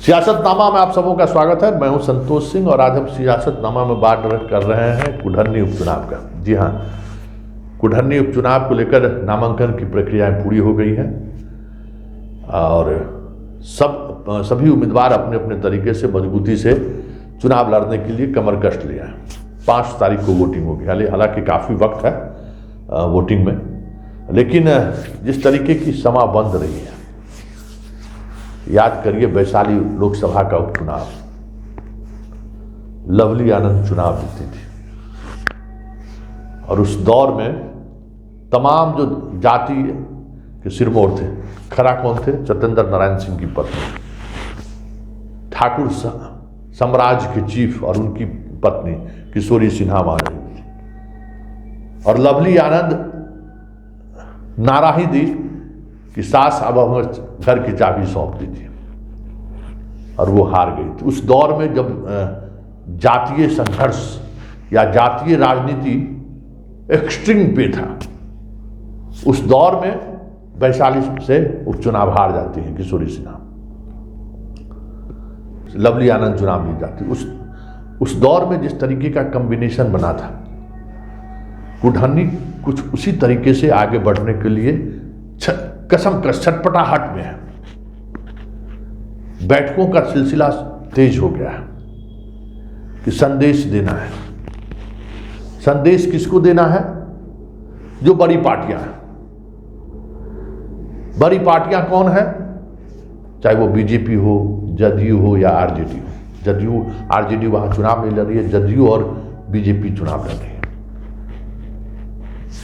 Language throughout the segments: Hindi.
सियासतनामा में आप सबों का स्वागत है। मैं हूं संतोष सिंह और आज हम सियासतनामा में बात कर रहे हैं कुढ़नी उपचुनाव का। जी हां, कुढ़नी उपचुनाव को लेकर नामांकन की प्रक्रियाएं पूरी हो गई हैं और सभी उम्मीदवार अपने अपने तरीके से मजबूती से चुनाव लड़ने के लिए कमर कस लिया है। 5 तारीख को वोटिंग होगी। हालांकि काफ़ी वक्त है वोटिंग में, लेकिन जिस तरीके की समा बंद रही है, याद करिए वैशाली लोकसभा का उपचुनाव, लवली आनंद चुनाव जीती थी और उस दौर में तमाम जो जाति के सिरमौर थे, खरा कौन थे? सत्येंद्र नारायण सिंह की पत्नी, ठाकुर साम्राज्य के चीफ और उनकी पत्नी किशोरी सिन्हा मान रही थी और लवली आनंद नारा ही दी कि सास अब हमें घर की चाबी सौंप दीजिए और वो हार गई थी। उस दौर में जब जातीय संघर्ष या जातीय राजनीति एक्सट्रीम पे था, उस दौर में वैशाली से उपचुनाव हार जाती है किशोरी सिन्हा, लवली आनंद चुनाव जीत जाती। उस दौर में जिस तरीके का कॉम्बिनेशन बना था, कुढ़नी कुछ उसी तरीके से आगे बढ़ने के लिए कसम कस छटपटाहट में है। बैठकों का सिलसिला तेज हो गया है कि संदेश देना है। संदेश किसको देना है? जो बड़ी पार्टियां हैं। बड़ी पार्टियां कौन है? चाहे वो बीजेपी हो, जदयू हो या आरजेडी हो। जदयू आरजेडी वहां चुनाव नहीं लड़ रही है, जदयू और बीजेपी चुनाव लड़ रही है।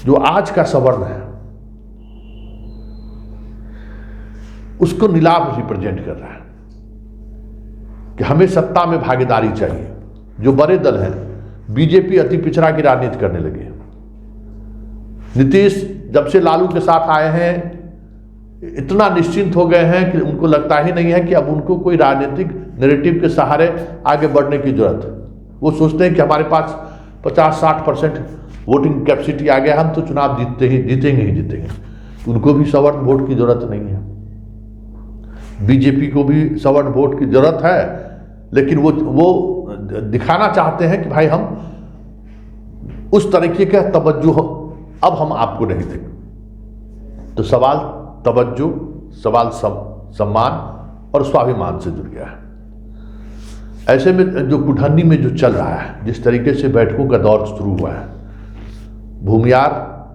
जो आज का सवर्ण है उसको नीलाभ रिप्रेजेंट कर रहा है कि हमें सत्ता में भागीदारी चाहिए। जो बड़े दल हैं, बीजेपी अति पिछड़ा की राजनीति करने लगे। नीतीश जब से लालू के साथ आए हैं इतना निश्चिंत हो गए हैं कि उनको लगता ही नहीं है कि अब उनको कोई राजनीतिक नैरेटिव के सहारे आगे बढ़ने की जरूरत है। वो सोचते हैं कि हमारे पास 50-60% वोटिंग कैपेसिटी आ गया, हम तो चुनाव जीतेंगे। उनको भी सवर्ण वोट की जरूरत नहीं है। बीजेपी को भी सवर्ण वोट की जरूरत है, लेकिन वो दिखाना चाहते हैं कि भाई हम उस तरीके का तवज्जो अब हम आपको नहीं देंगे। तो सवाल तवज्जो, सवाल सम्मान और स्वाभिमान से जुड़ गया है। ऐसे में जो कुढ़नी में जो चल रहा है, जिस तरीके से बैठकों का दौर शुरू हुआ है, भूमियार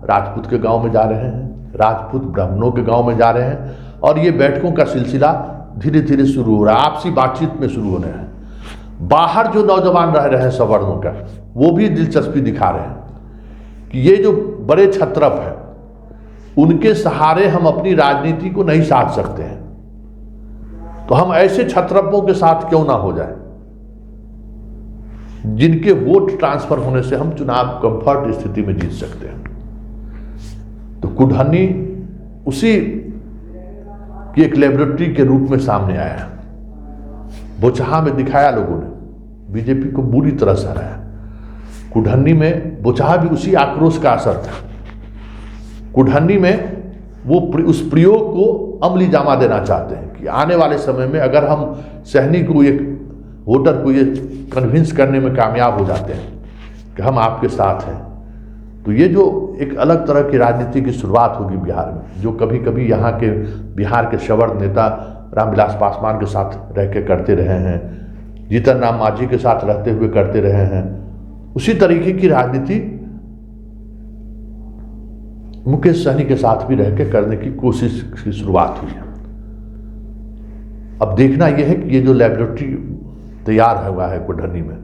राजपूत के गांव में जा रहे हैं, राजपूत ब्राह्मणों के गांव में जा रहे हैं और ये बैठकों का सिलसिला धीरे धीरे शुरू हो रहा है, आपसी बातचीत में शुरू होने हैं। बाहर जो नौजवान रह रहे हैं सवर्णों का, वो भी दिलचस्पी दिखा रहे हैं कि ये जो बड़े क्षत्रप हैं, उनके सहारे हम अपनी राजनीति को नहीं साध सकते हैं, तो हम ऐसे क्षत्रपों के साथ क्यों ना हो जाए जिनके वोट ट्रांसफर होने से हम चुनाव कंफर्ट स्थिति में जीत सकते हैं। तो कुढ़नी उसी की एक लेबोरेटरी के रूप में सामने आया है। बोचहा में दिखाया लोगों ने, बीजेपी को बुरी तरह से हराया। कुढ़नी में बोचहा भी उसी आक्रोश का असर था। कुढ़नी में वो उस प्रयोग को अमली जामा देना चाहते हैं कि आने वाले समय में अगर हम सहनी को, एक वोटर को ये कन्विंस करने में कामयाब हो जाते हैं कि हम आपके साथ हैं, तो ये जो एक अलग तरह की राजनीति की शुरुआत होगी बिहार में, जो कभी कभी यहाँ के बिहार के सवर्ण नेता रामविलास पासवान के साथ रह के करते रहे हैं, जीतन राम मांझी के साथ रहते हुए करते रहे हैं, उसी तरीके की राजनीति मुकेश सहनी के साथ भी रह के करने की कोशिश की शुरुआत हुई है। अब देखना यह है कि ये जो लेबोरेटरी तैयार हुआ है कुढ़नी में,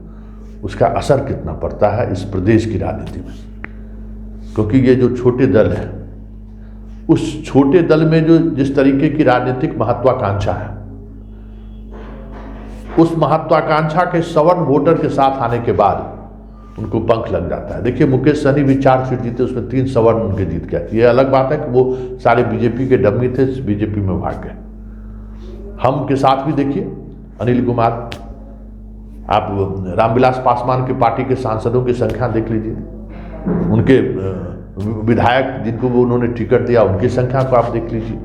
उसका असर कितना पड़ता है इस प्रदेश की राजनीति में। क्योंकि ये जो छोटे दल हैं, उस छोटे दल में जो जिस तरीके की राजनीतिक महत्वाकांक्षा है, उस महत्वाकांक्षा के सवर्ण वोटर के साथ आने के बाद उनको पंख लग जाता है। देखिए, मुकेश सहनी भी 4 सीट जीते, उसमें 3 सवर्ण उनके जीत गए। ये अलग बात है कि वो सारे बीजेपी के डम्मी थे, बीजेपी में भाग गए। हम के साथ भी देखिए अनिल कुमार, आप रामविलास पासवान की पार्टी के सांसदों की संख्या देख लीजिए, उनके विधायक जिनको वो उन्होंने टिकट दिया उनकी संख्या को आप देख लीजिए।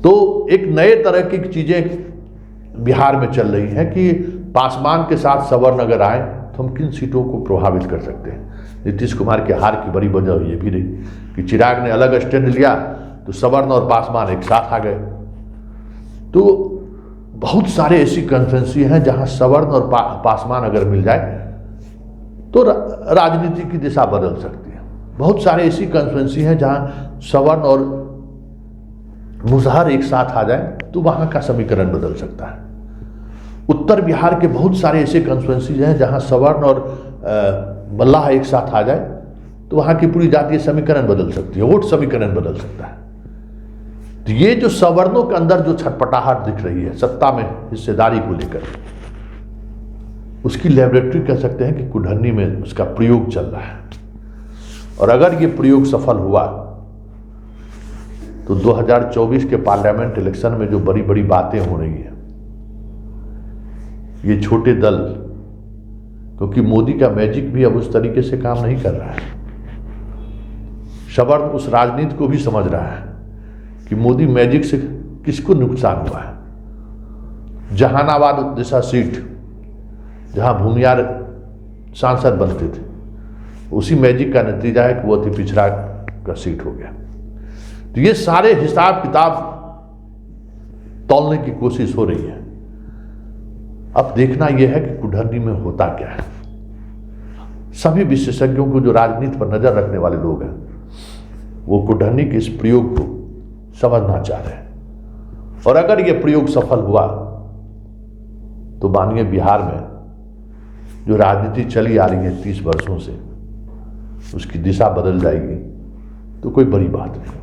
तो एक नए तरह की चीजें बिहार में चल रही हैं कि पासवान के साथ सवर्ण अगर आए तो हम किन सीटों को प्रभावित कर सकते हैं। नीतीश कुमार के हार की बड़ी वजह ये भी रही कि चिराग ने अलग स्टैंड लिया तो सवर्ण और पासवान एक साथ आ गए। तो बहुत सारे ऐसी कॉन्फ्रेंसी हैं जहां सवर्ण और पासवान अगर मिल जाए तो राजनीति की दिशा बदल सकती है। बहुत सारे ऐसी कॉन्फ्रेंसी हैं जहां सवर्ण और मुसहर एक साथ आ जाए तो वहां का समीकरण बदल सकता है। उत्तर बिहार के बहुत सारे ऐसे कॉन्स्टिट्यूएंसीज हैं जहां सवर्ण और मल्लाह एक साथ आ जाए तो वहां की पूरी जातीय समीकरण बदल सकती है, वोट समीकरण बदल सकता है। तो ये जो सवर्णों के अंदर जो छटपटाहट दिख रही है सत्ता में हिस्सेदारी को लेकर, उसकी लेबोरेटरी कह सकते हैं कि कुढ़नी में उसका प्रयोग चल रहा है। और अगर ये प्रयोग सफल हुआ तो 2024 के पार्लियामेंट इलेक्शन में जो बड़ी बड़ी बातें हो रही हैं, ये छोटे दल, क्योंकि मोदी का मैजिक भी अब उस तरीके से काम नहीं कर रहा है। सवर्ण उस राजनीति को भी समझ रहा है कि मोदी मैजिक से किसको नुकसान हुआ है। जहानाबाद जैसा सीट जहां भूमियार सांसद बनते थे, उसी मैजिक का नतीजा है कि वो अति पिछड़ा का सीट हो गया। तो ये सारे हिसाब किताब तौलने की कोशिश हो रही है। अब देखना यह है कि कुढ़नी में होता क्या है। सभी विशेषज्ञों को, जो राजनीति पर नजर रखने वाले लोग हैं, वो कुढ़नी के इस प्रयोग को समझना चाह रहे हैं। और अगर यह प्रयोग सफल हुआ तो मानिए बिहार में जो राजनीति चली आ रही है 30 वर्षों से, उसकी दिशा बदल जाएगी। तो कोई बड़ी बात नहीं।